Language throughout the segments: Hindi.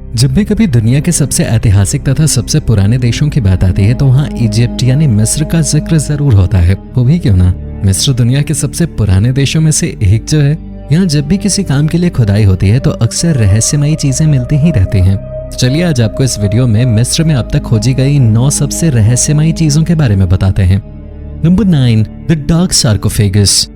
जब भी कभी दुनिया के सबसे ऐतिहासिक तथा सबसे पुराने देशों की बात आती है तो वहाँ इजिप्ट यानी मिस्र का जिक्र जरूर होता है। वो भी क्यों ना, मिस्र दुनिया के सबसे पुराने देशों में से एक जो है। यहाँ जब भी किसी काम के लिए खुदाई होती है तो अक्सर रहस्यमयी चीजें मिलती ही रहती हैं। चलिए आज आपको इस वीडियो में मिस्र में अब तक खोजी गई 9 सबसे रहस्यमयी चीजों के बारे में बताते हैं। Number 9, the dark सार्कोफेगस।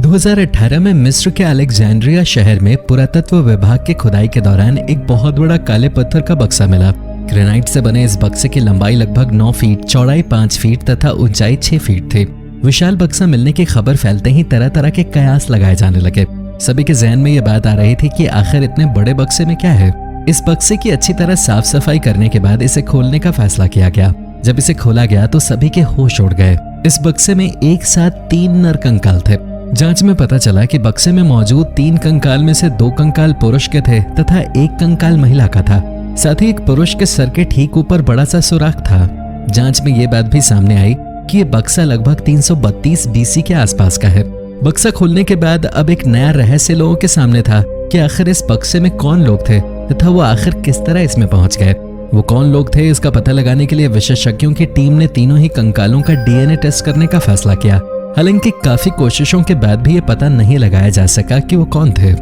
2018 में मिस्र के अलेक्जेंड्रिया शहर में पुरातत्व विभाग की खुदाई के दौरान एक बहुत बड़ा काले पत्थर का बक्सा मिला। ग्रेनाइट से बने इस बक्से की लंबाई लगभग 9 फीट, चौड़ाई 5 फीट तथा ऊंचाई 6 फीट थी। विशाल बक्सा मिलने की खबर फैलते ही तरह तरह के कयास लगाए जाने लगे। सभी के जहन में यह बात आ रही थी कि आखिर इतने बड़े बक्से में क्या है। इस बक्से की अच्छी तरह साफ सफाई करने के बाद इसे खोलने का फैसला किया गया। जब इसे खोला गया तो सभी के होश उड़ गए। इस बक्से में एक साथ 3 नर कंकाल थे। जांच में पता चला कि बक्से में मौजूद 3 कंकाल में से 2 कंकाल पुरुष के थे तथा 1 कंकाल महिला का था। साथ ही एक पुरुष के सर के ठीक ऊपर बड़ा सा सुराख था। जांच में ये बात भी सामने आई कि ये बक्सा लगभग 332 BC के आसपास का है। बक्सा खोलने के बाद अब एक नया रहस्य लोगों के सामने था कि आखिर इस बक्से में कौन लोग थे तथा वो आखिर किस तरह इसमें पहुंच गए। वो कौन लोग थे इसका पता लगाने के लिए विशेषज्ञों की टीम ने तीनों ही कंकालों का DNA टेस्ट करने का फैसला किया। हालांकि काफी कोशिशों के बाद भी ये पता नहीं लगाया जा सका कि वो कौन थे।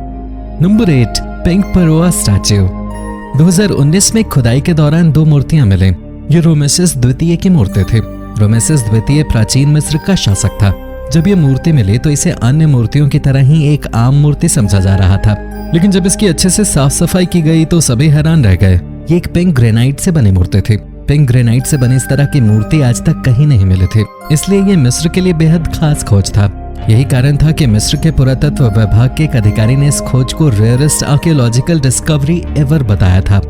Number 8, pink फरोआ statue. 2019 में खुदाई के दौरान 2 मूर्तियां मिले। ये रामेसेस द्वितीय की मूर्ति थी। रामेसेस द्वितीय प्राचीन मिस्र का शासक था। जब ये मूर्ति मिली तो इसे अन्य मूर्तियों की तरह ही एक आम मूर्ति समझा जा रहा था, लेकिन जब इसकी अच्छे से साफ सफाई की गई तो सभी हैरान रह गए। ये एक पिंक ग्रेनाइट से बनी मूर्ति थी। पिंक ग्रेनाइट से बनी इस तरह की मूर्ति आज तक कहीं नहीं मिली थी, इसलिए ये मिस्र के लिए बेहद खास खोज था। यही कारण था कि मिस्र के पुरातत्व विभाग के एक अधिकारी ने इस खोज को रेयरेस्ट आर्कियोलॉजिकल डिस्कवरी एवर बताया था।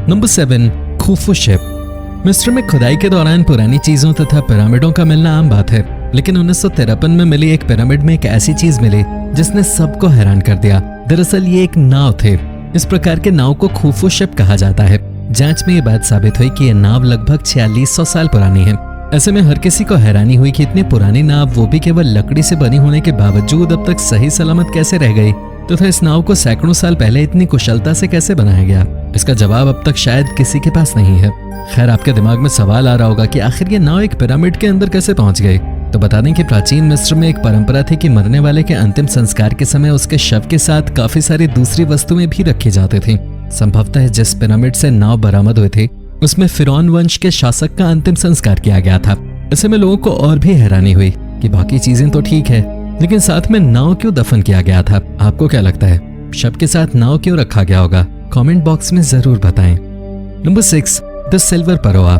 Number 7, Khufu ship. मिस्र में खुदाई के दौरान पुरानी चीजों तथा पिरामिडों का मिलना आम बात है, लेकिन 1953 में मिली एक पिरामिड में एक ऐसी चीज मिली जिसने सबको हैरान कर दिया। दरअसल ये एक नाव थे। इस प्रकार के नाव को खुफू शिप कहा जाता है। जांच में ये बात साबित हुई कि यह नाव लगभग 4600 साल पुरानी है। ऐसे में हर किसी को हैरानी हुई कि इतनी पुरानी नाव, वो भी केवल लकड़ी से बनी होने के बावजूद, अब तक सही सलामत कैसे रह गई तथा इस नाव को सैकड़ों साल पहले इतनी कुशलता से कैसे बनाया गया। इसका जवाब अब तक शायद किसी के पास नहीं है। खैर, आपके दिमाग में सवाल आ रहा होगा कि आखिर ये नाव एक पिरामिड के अंदर कैसे पहुंच गई। तो बता दें कि प्राचीन मिस्र में एक परंपरा थी कि मरने वाले के अंतिम संस्कार के समय उसके शव के साथ काफी सारी दूसरी वस्तुएं भी रखी जाती थी। संभवतः जिस पिरामिड से नाव बरामद हुई थी उसमें फिरौन वंश के शासक का अंतिम संस्कार किया गया था। ऐसे में लोगों को और भी हैरानी हुई कि बाकी चीजें तो ठीक है, लेकिन साथ में नाव क्यों दफन किया गया था। आपको क्या लगता है, शव के साथ नाव क्यों रखा गया होगा? कमेंट बॉक्स में जरूर बताएं। Number 6, the silver pharaoh.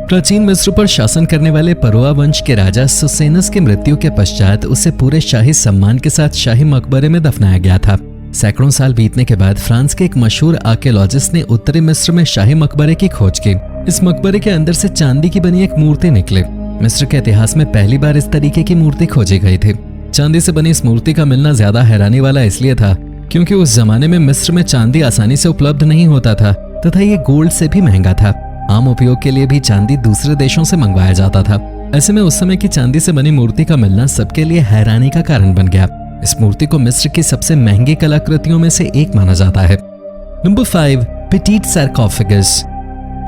प्राचीन मिस्र पर शासन करने वाले फरोआ वंश के राजा सुसेनस की मृत्यु के पश्चात उसे पूरे शाही सम्मान के साथ शाही मकबरे में दफनाया गया था। सैकड़ों साल बीतने के बाद फ्रांस के एक मशहूर आर्कियोलॉजिस्ट ने उत्तरी मिस्र में शाही मकबरे की खोज की। इस मकबरे के अंदर से चांदी की बनी एक मूर्ति निकली। मिस्र के इतिहास में पहली बार इस तरीके की मूर्ति खोजी गई थी। चांदी से बनी इस मूर्ति का मिलना ज्यादा हैरानी वाला इसलिए था क्योंकि उस जमाने में मिस्र में चांदी आसानी से उपलब्ध नहीं होता था तथा ये गोल्ड से भी महंगा था। आम उपयोग के लिए भी चांदी दूसरे देशों से मंगवाया जाता था। ऐसे में उस समय की चांदी से बनी मूर्ति का मिलना सबके लिए हैरानी का कारण बन गया। इस मूर्ति को मिस्र की सबसे महंगी कलाकृतियों में से एक माना जाता है। Number 5, petit सार्कोफेगस।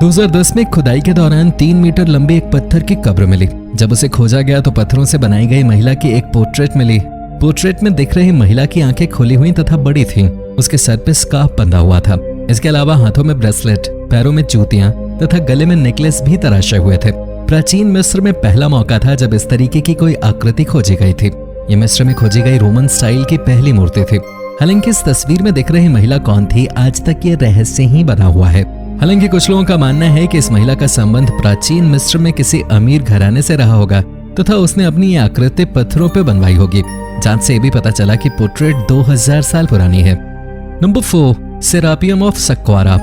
2010 में खुदाई के दौरान 3 मीटर लंबी एक पत्थर की कब्र मिली। जब उसे खोजा गया तो पत्थरों से बनाई गई महिला की एक पोर्ट्रेट मिली। पोर्ट्रेट में दिख रही महिला की आंखें खुली हुई तथा बड़ी थीं। उसके सर पे स्कार्फ बंधा हुआ था। इसके अलावा हाथों में ब्रेसलेट, पैरों में जूतियां तथा गले में नेकलेस भी तराशे हुए थे। प्राचीन मिस्र में पहला मौका था जब इस तरीके की कोई आकृति खोजी गई थी। ये मिस्र में खोजी गई रोमन स्टाइल की पहली मूर्ति थी। हालांकि इस तस्वीर में दिख रही महिला कौन थी, आज तक ये रहस्य ही बना हुआ है। हालांकि कुछ लोगों का मानना है कि इस महिला का संबंध प्राचीन मिस्र में किसी अमीर घराने से रहा होगा तथा उसने अपनी ये आकृति पत्थरों पे बनवाई होगी। जांच से ये भी पता चला कि पोर्ट्रेट 2000 साल पुरानी है। Number 4, Serapeum of Saqqara.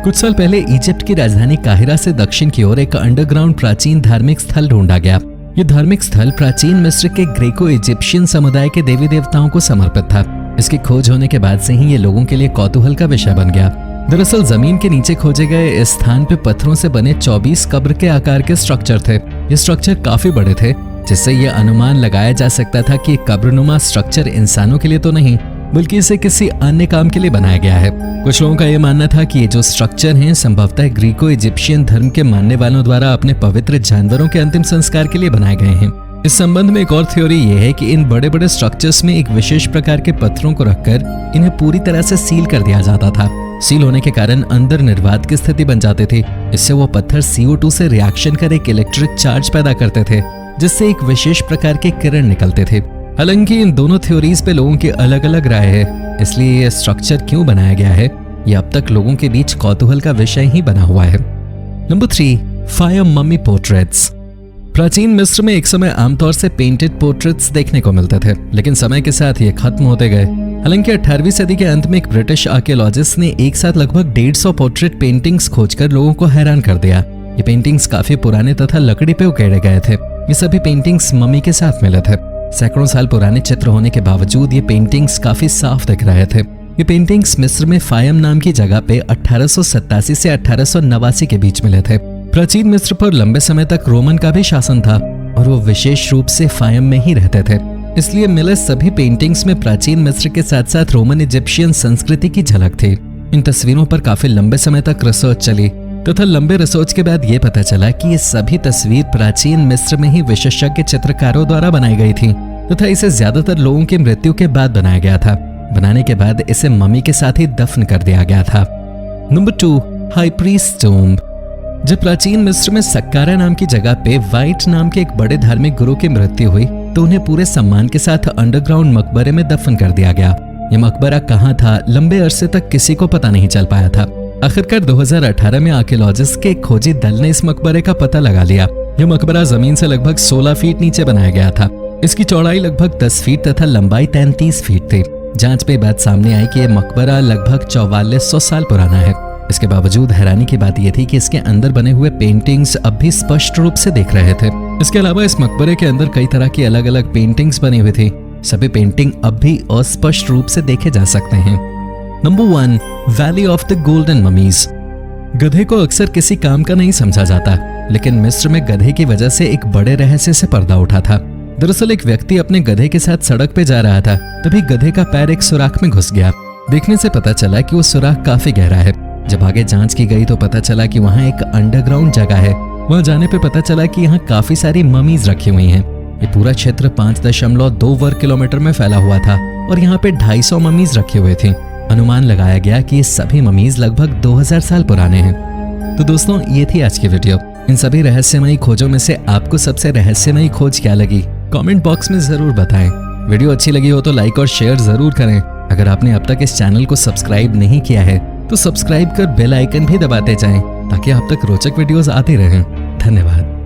कुछ साल पहले इजिप्ट की राजधानी काहिरा से दक्षिण की ओर एक अंडरग्राउंड प्राचीन धार्मिक स्थल ढूंढा गया। ये धार्मिक स्थल प्राचीन मिस्र के ग्रीको इजिप्शियन समुदाय के देवी देवताओं को समर्पित था। इसकी खोज होने के बाद से ही ये लोगों के लिए कौतूहल का विषय बन गया। दरअसल जमीन के नीचे खोजे गए इस स्थान पे पत्थरों से बने 24 कब्र के आकार के स्ट्रक्चर थे। ये स्ट्रक्चर काफी बड़े थे, जिससे ये अनुमान लगाया जा सकता था कि कब्रनुमा स्ट्रक्चर इंसानों के लिए तो नहीं, बल्कि इसे किसी अन्य काम के लिए बनाया गया है। कुछ लोगों का यह मानना था कि ये जो स्ट्रक्चर हैं संभवतः ग्रीको इजिप्शियन धर्म के मानने वालों द्वारा अपने पवित्र जानवरों के अंतिम संस्कार के लिए बनाए गए हैं। इस संबंध में एक और थ्योरी ये है कि इन बड़े बड़े स्ट्रक्चर्स में एक विशेष प्रकार के पत्थरों को रखकर इन्हें पूरी तरह से सील कर दिया जाता था। सील होने के कारण अंदर निर्वात की स्थिति बन जाती थी। इससे वो पत्थर CO2 से रिएक्शन कर एक इलेक्ट्रिक चार्ज पैदा करते थे, जिससे एक विशेष प्रकार के किरण निकलते थे। हालांकि इन दोनों थ्योरीज पे लोगों की अलग अलग राय है, इसलिए ये स्ट्रक्चर क्यों बनाया गया है ये अब तक लोगों के बीच कौतूहल का विषय ही बना हुआ है। Number 3, fire mummy portraits. प्राचीन मिस्र में एक समय आमतौर से पेंटेड पोर्ट्रेट्स देखने को मिलते थे, लेकिन समय के साथ ये खत्म होते गए। हालांकि 18वीं सदी के अंत में एक ब्रिटिश आर्कियोलॉजिस्ट ने एक साथ लगभग 150 पोर्ट्रेट पेंटिंग्स खोजकर लोगों को हैरान कर दिया। ये पेंटिंग्स काफी पुराने तथा लकड़ी पे उकेरे गए थे। ये सभी पेंटिंग्स मम्मी के साथ मिले थे। सैकड़ों साल पुराने चित्र होने के बावजूद ये पेंटिंग्स काफी साफ दिख रहे थे। ये पेंटिंग्स मिस्र में फायम नाम की जगह पे 1887 से 1889 के बीच मिले थे। प्राचीन मिस्र पर लंबे समय तक रोमन का भी शासन था और वो विशेष रूप से फायम में ही रहते थे। इसलिए मिले सभी पेंटिंग्स में प्राचीन मिस्र के साथ साथ रोमन इजिप्शियन संस्कृति की झलक थी। इन तस्वीरों पर काफी लंबे समय तक रिसर्च चली तथा लंबे रिसर्च के बाद ये पता चला कि ये सभी तस्वीर प्राचीन मिस्र में ही विशेषज्ञ चित्रकारों द्वारा बनाई गई थी तथा इसे ज्यादातर लोगों की मृत्यु के बाद बनाया गया था। बनाने के बाद इसे मम्मी के साथ ही दफन कर दिया गया था। Number 2, high priest tomb. जब प्राचीन मिस्र में सक्कारा नाम की जगह पे वाइट नाम के एक बड़े धार्मिक गुरु की मृत्यु हुई तो उन्हें पूरे सम्मान के साथ अंडरग्राउंड मकबरे में दफन कर दिया गया। ये मकबरा कहाँ था लंबे अरसे तक किसी को पता नहीं चल पाया था। आखिरकार 2018 में आर्कियोलॉजिस्ट के एक खोजी दल ने इस मकबरे का पता लगा लिया। यह मकबरा जमीन से लगभग 16 फीट नीचे बनाया गया था। इसकी चौड़ाई लगभग 10 फीट तथा लंबाई 33 फीट थी। जांच में बात सामने आई कि यह मकबरा लगभग 4400 साल पुराना है। इसके बावजूद हैरानी की बात यह थी कि इसके अंदर बने हुए पेंटिंग्स अब भी स्पष्ट रूप से दिख रहे थे। इसके अलावा इस मकबरे के अंदर कई तरह की अलग अलग पेंटिंग्स बनी हुई थी। सभी पेंटिंग अब भी अस्पष्ट रूप से देखे जा सकते हैं। Number 1, valley of the golden mummies. गधे को अक्सर किसी काम का नहीं समझा जाता, लेकिन मिस्र में गधे की वजह से एक बड़े रहस्य से पर्दा उठा था। दरअसल एक व्यक्ति अपने गधे के साथ सड़क पे जा रहा था, तभी गधे का पैर एक सुराख में घुस गया। देखने से पता चला कि वो सुराख काफी गहरा है। जब आगे जांच की गई तो पता चला कि वहाँ एक अंडरग्राउंड जगह है। वहाँ जाने पे पता चला कि यहाँ काफी सारी ममीज रखी हुई हैं। ये पूरा क्षेत्र 5.2 वर्ग किलोमीटर में फैला हुआ था और यहाँ पे 250 ममीज रखी हुई थी। अनुमान लगाया गया कि ये सभी ममीज लगभग 2000 साल पुराने हैं। तो दोस्तों ये थी आज की वीडियो। इन सभी रहस्यमयी खोजों में से आपको सबसे रहस्यमयी खोज क्या लगी कमेंट बॉक्स में जरूर बताएं। वीडियो अच्छी लगी हो तो लाइक और शेयर जरूर करें। अगर आपने अब तक इस चैनल को सब्सक्राइब नहीं किया है तो सब्सक्राइब कर बेल आइकन भी दबाते जाएं ताकि आप तक रोचक वीडियोस आते रहें। धन्यवाद।